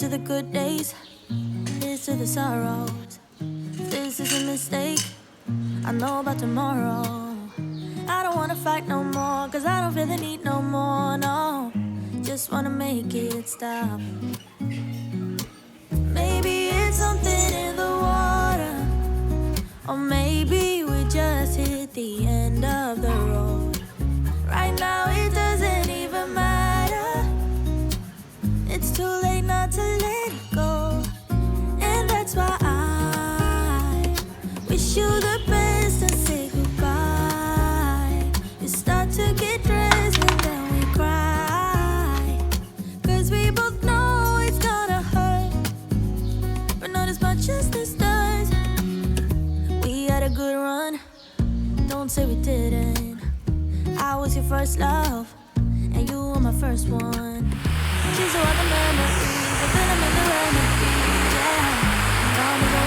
to the good days, here's to the sorrows. This is a mistake, I know about tomorrow. I don't wanna fight no more, cause I don't feel the need no more, no. Just wanna make it stop. Maybe it's something in the water, or maybe we just hit the end of the road. Right now it doesn't even matter. It's too late not to let it go. And that's why I wish you the best and say goodbye. You start to get dressed and then we cry, cause we both know it's gonna hurt, but not as much as this does. We had a good run, don't say we didn't. I was your first love, and you were my first one. Cheers to all the memories, but then I'm in the remedy, yeah. Call me the